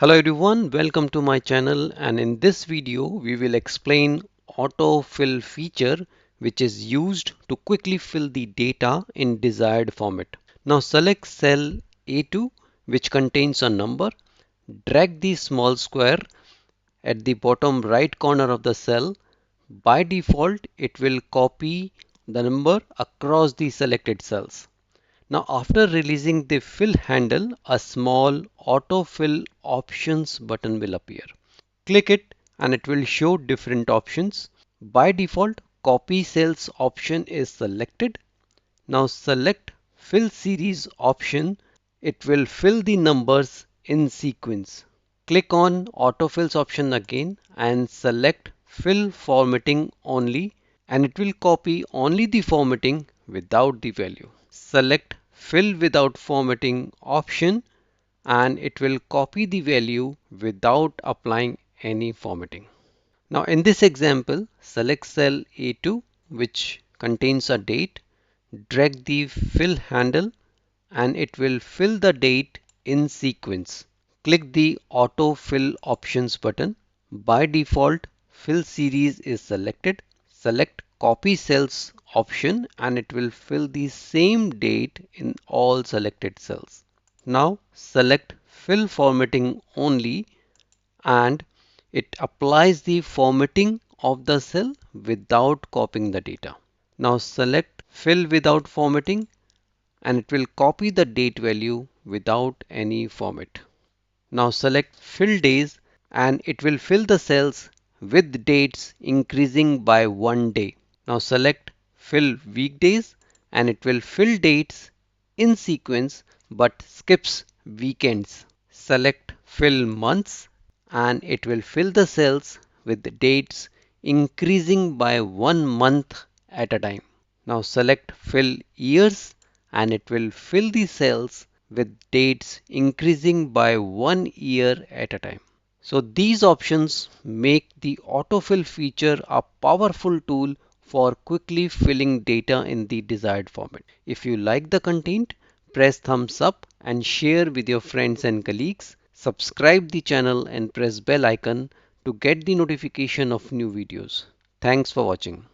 Hello everyone, welcome to my channel, and in this video we will explain autofill feature which is used to quickly fill the data in desired format. Now select cell A2 which contains a number, drag the small square at the bottom right corner of the cell. By default it will copy the number across the selected cells. Now after releasing the fill handle, a small autofill options button will appear. Click it and it will show different options. By default, copy cells option is selected. Now select fill series option. It will fill the numbers in sequence. Click on autofills option again and select fill formatting only, and it will copy only the formatting without the value. Select fill without formatting option and it will copy the value without applying any formatting. Now in this example, select cell A2 which contains a date, drag the fill handle and it will fill the date in sequence. Click the auto fill options button. By default, fill series is selected. Select copy cells option and it will fill the same date in all selected cells. Now select fill formatting only and it applies the formatting of the cell without copying the data. Now select fill without formatting and it will copy the date value without any format. Now select fill days and it will fill the cells with dates increasing by 1 day. Now select fill weekdays and it will fill dates in sequence but skips weekends. Select fill months and it will fill the cells with dates increasing by 1 month at a time. Now select fill years and it will fill the cells with dates increasing by 1 year at a time. So these options make the autofill feature a powerful tool for quickly filling data in the desired format. If you like the content, press thumbs up and share with your friends and colleagues. Subscribe the channel and press bell icon to get the notification of new videos. Thanks for watching.